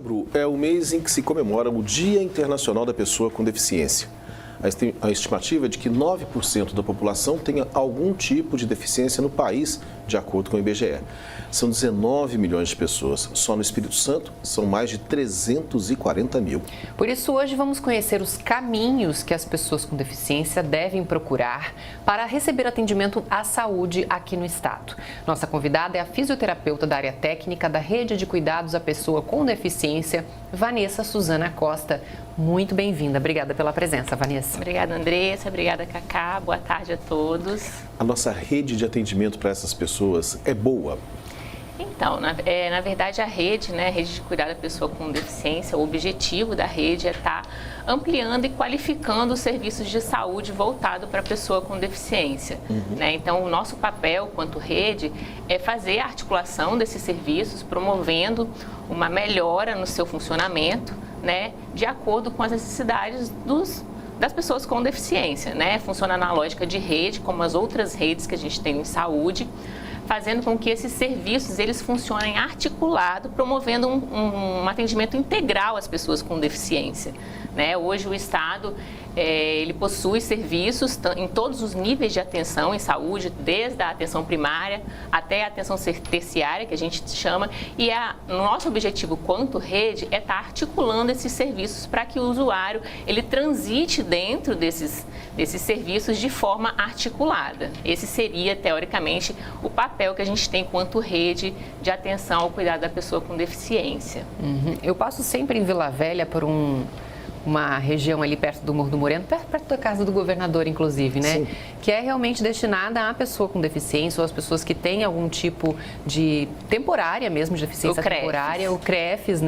Setembro é o mês em que se comemora o Dia Internacional da Pessoa com Deficiência. A estimativa é de que 9% da população tenha algum tipo de deficiência no país, de acordo com o IBGE. São 19 milhões de pessoas. Só no Espírito Santo são mais de 340 mil. Por isso, hoje vamos conhecer os caminhos que as pessoas com deficiência devem procurar para receber atendimento à saúde aqui no estado. Nossa convidada é a fisioterapeuta da área técnica da Rede de Cuidados à Pessoa com Deficiência, Vanessa Suzana Costa. Muito bem-vinda. Obrigada pela presença, Vanessa. Obrigada, Andressa. Obrigada, Cacá. Boa tarde a todos. A nossa rede de atendimento para essas pessoas é boa? Então, na verdade, a rede de cuidado da pessoa com deficiência, o objetivo da rede é estar ampliando e qualificando os serviços de saúde voltado para a pessoa com deficiência. Então, o nosso papel, quanto rede, é fazer a articulação desses serviços, promovendo uma melhora no seu funcionamento, de acordo com as necessidades das pessoas com deficiência. Funciona na lógica de rede, como as outras redes que a gente tem em saúde, fazendo com que esses serviços eles funcionem articulado, promovendo um atendimento integral às pessoas com deficiência. Hoje o Estado ele possui serviços em todos os níveis de atenção em saúde, desde a atenção primária até a atenção terciária, que a gente chama, e nosso objetivo quanto rede é estar articulando esses serviços para que o usuário ele transite dentro desses serviços de forma articulada. Esse seria, teoricamente, o papel que a gente tem quanto rede de atenção ao cuidado da pessoa com deficiência. Eu passo sempre em Vila Velha por uma região ali perto do Morro do Moreno, perto da casa do governador, inclusive, Sim. Que é realmente destinada à pessoa com deficiência ou às pessoas que têm algum tipo de temporária mesmo, de deficiência temporária, o CREFES,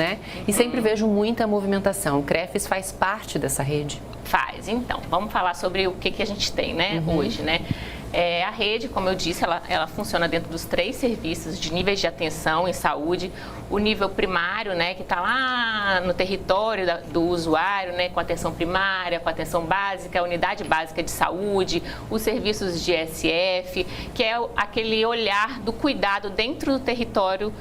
E sempre vejo muita movimentação. O CREFES faz parte dessa rede? Faz. Então, vamos falar sobre o que a gente tem, hoje, A rede, como eu disse, ela funciona dentro dos 3 serviços de níveis de atenção em saúde. O nível primário, que está lá no território do usuário, com a atenção primária, com a atenção básica, a unidade básica de saúde, os serviços de SF, que é aquele olhar do cuidado dentro do território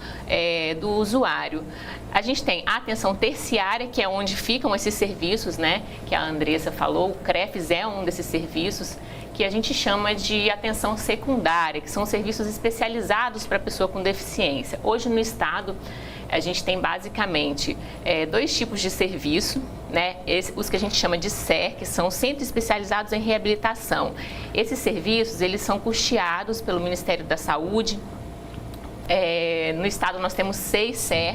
do usuário. A gente tem a atenção terciária, que é onde ficam esses serviços, que a Andressa falou. O CREFES é um desses serviços que a gente chama de atenção secundária, que são serviços especializados para a pessoa com deficiência. Hoje no estado, a gente tem basicamente 2 tipos de serviço, os que a gente chama de SER, que são Centros Especializados em Reabilitação. Esses serviços, eles são custeados pelo Ministério da Saúde. No estado nós temos 6 SER.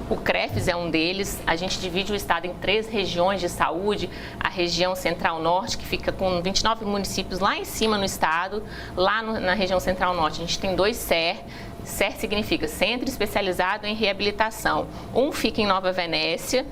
O CREFES é um deles. A gente divide o estado em 3 regiões de saúde. A região Central-Norte, que fica com 29 municípios lá em cima no estado. Lá na região Central-Norte, a gente tem 2 SER. SER significa Centro Especializado em Reabilitação. Um fica em Nova Venécia,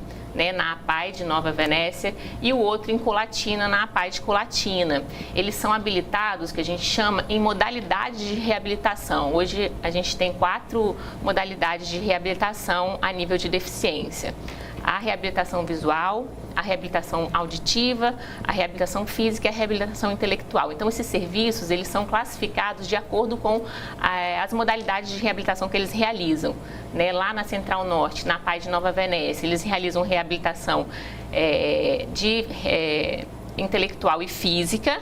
na APAI de Nova Venécia, e o outro em Colatina, na APAI de Colatina. Eles são habilitados, que a gente chama, em modalidades de reabilitação. Hoje a gente tem 4 modalidades de reabilitação a nível de deficiência. A reabilitação visual, a reabilitação auditiva, a reabilitação física e a reabilitação intelectual. Então, esses serviços, eles são classificados de acordo com as modalidades de reabilitação que eles realizam. Lá na Central Norte, na APAI de Nova Venécia, eles realizam reabilitação intelectual e física.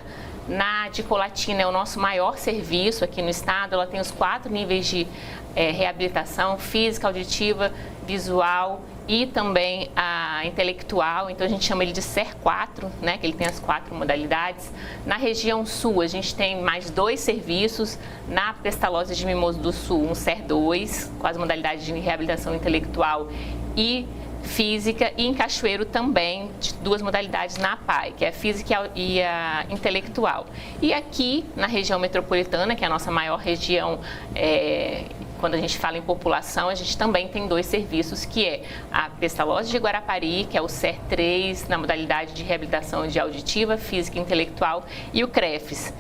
Na de Colatina é o nosso maior serviço aqui no estado. Ela tem os 4 níveis de reabilitação física, auditiva, visual e também a intelectual. Então a gente chama ele de SER 4, que ele tem as 4 modalidades. Na região sul a gente tem mais 2 serviços. Na Pestalozzi de Mimoso do Sul, um SER 2, com as modalidades de reabilitação intelectual e física, e em Cachoeiro também, de 2 modalidades na APAI, que é a física e a intelectual. E aqui, na região metropolitana, que é a nossa maior região, quando a gente fala em população, a gente também tem 2 serviços, que é a Pestalozzi de Guarapari, que é o SER 3, na modalidade de reabilitação de auditiva, física e intelectual, e o CREFES.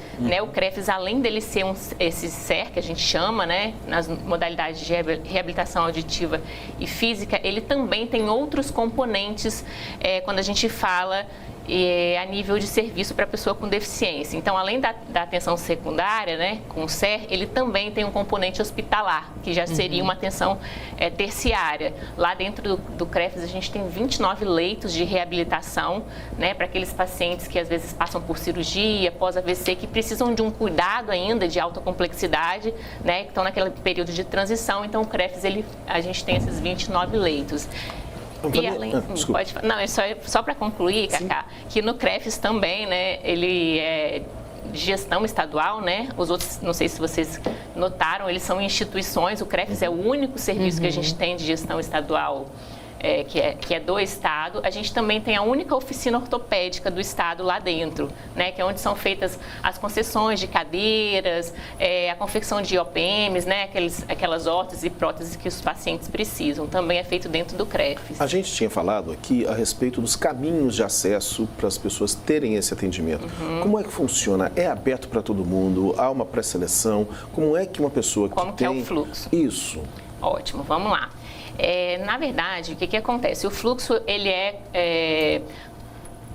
O CREFES, além dele ser esse SER, que a gente chama, nas modalidades de reabilitação auditiva e física, ele também tem outros componentes quando a gente fala a nível de serviço para a pessoa com deficiência. Então, além da atenção secundária, né, com o SER, ele também tem um componente hospitalar, que já seria uma atenção terciária. Lá dentro do CREFS, a gente tem 29 leitos de reabilitação, né, para aqueles pacientes que às vezes passam por cirurgia, pós-AVC, que precisam de um cuidado ainda de alta complexidade, né, que estão naquele período de transição. Então, o CREFS, a gente tem esses 29 leitos. E além, pode, não, é só para concluir, Cacá, que no CREFS também, né, ele é de gestão estadual, né? Os outros, não sei se vocês notaram, eles são instituições. O CREFS é o único serviço que a gente tem de gestão estadual, que é do Estado. A gente também tem a única oficina ortopédica do Estado lá dentro, né, que é onde são feitas as concessões de cadeiras, a confecção de OPMs, né, aquelas órteses e próteses que os pacientes precisam. Também é feito dentro do CREFS. A gente tinha falado aqui a respeito dos caminhos de acesso para as pessoas terem esse atendimento. Como é que funciona? É aberto para todo mundo? Há uma pré-seleção? Como é que uma pessoa que Como que é o fluxo? Isso. Ótimo, vamos lá. Na verdade, o que acontece? O fluxo, ele é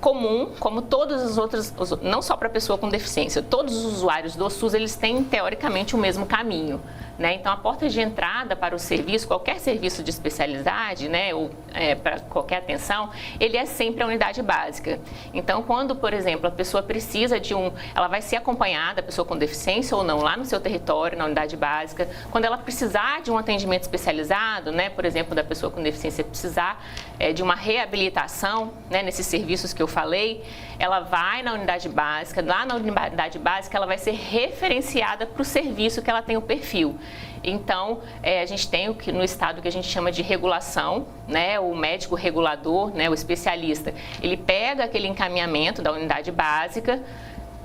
comum, como todas as outras, não só para a pessoa com deficiência, todos os usuários do SUS, eles têm, teoricamente, o mesmo caminho, né? Então, a porta de entrada para o serviço, qualquer serviço de especialidade, né, ou para qualquer atenção, ele é sempre a unidade básica. Então, quando, por exemplo, a pessoa precisa ela vai ser acompanhada, a pessoa com deficiência ou não, lá no seu território, na unidade básica. Quando ela precisar de um atendimento especializado, né, por exemplo, da pessoa com deficiência precisar de uma reabilitação, né, nesses serviços que eu falei, ela vai na unidade básica. Lá na unidade básica, ela vai ser referenciada para o serviço que ela tem o perfil. Então, a gente tem no estado que a gente chama de regulação, né, o médico regulador, né, o especialista, ele pega aquele encaminhamento da unidade básica,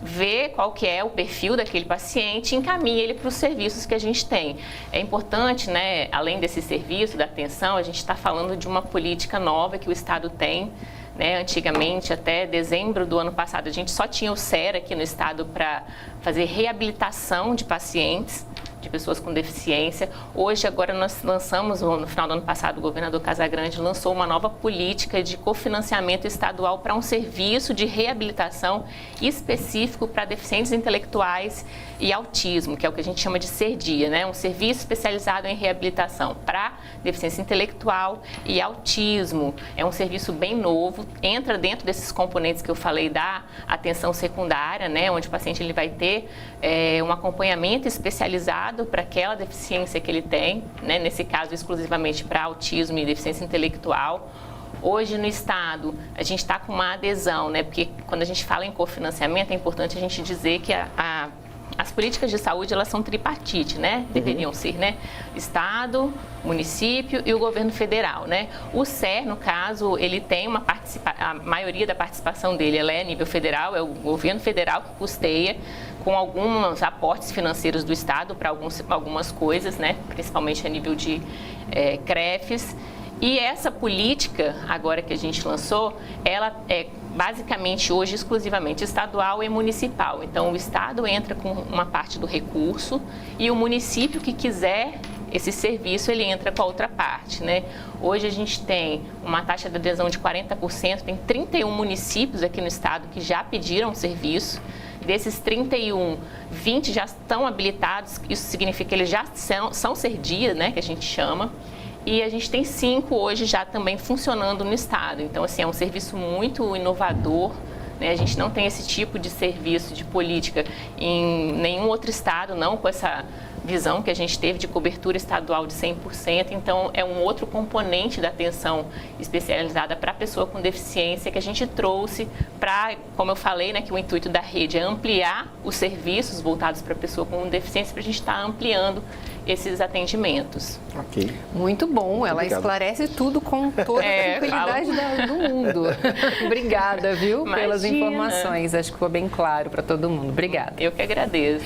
vê qual que é o perfil daquele paciente e encaminha ele para os serviços que a gente tem. É importante, né, além desse serviço, da atenção, a gente está falando de uma política nova que o estado tem. Né, antigamente, até dezembro do ano passado, a gente só tinha o SER aqui no estado para fazer reabilitação de pacientes, de pessoas com deficiência. Hoje, agora, nós lançamos, no final do ano passado, o governador Casagrande lançou uma nova política de cofinanciamento estadual para um serviço de reabilitação específico para deficientes intelectuais e autismo, que é o que a gente chama de SERDIA, né? Um serviço especializado em reabilitação para deficiência intelectual e autismo. É um serviço bem novo, entra dentro desses componentes que eu falei da atenção secundária, né? Onde o paciente ele vai ter um acompanhamento especializado para aquela deficiência que ele tem, né? Nesse caso, exclusivamente para autismo e deficiência intelectual. Hoje, no estado, a gente está com uma adesão, né? Porque quando a gente fala em cofinanciamento, é importante a gente dizer que as políticas de saúde, elas são tripartite, né? Deveriam ser, né? Estado, município e o governo federal, né? O SER, no caso, ele tem a maioria da participação dele, ela é a nível federal, é o governo federal que custeia, com alguns aportes financeiros do estado para algumas coisas, né? Principalmente a nível de CREFS. E essa política, agora que a gente lançou, ela é basicamente hoje exclusivamente estadual e municipal. Então, o estado entra com uma parte do recurso e o município que quiser esse serviço, ele entra com a outra parte, né? Hoje a gente tem uma taxa de adesão de 40%, tem 31 municípios aqui no estado que já pediram o serviço. Desses 31, 20 já estão habilitados, isso significa que eles já são SERDIA, né, que a gente chama. E a gente tem 5 hoje já também funcionando no estado. Então, assim, é um serviço muito inovador, né? A gente não tem esse tipo de serviço, de política em nenhum outro estado, não com essa visão que a gente teve de cobertura estadual de 100%. Então, é um outro componente da atenção especializada para a pessoa com deficiência que a gente trouxe para, como eu falei, né, que o intuito da rede é ampliar os serviços voltados para a pessoa com deficiência, para a gente estar ampliando esses atendimentos. Ok. Muito bom, ela Obrigado. Esclarece tudo com toda a tranquilidade do mundo. Obrigada, viu, pelas informações. Acho que ficou bem claro para todo mundo. Obrigada. Eu que agradeço.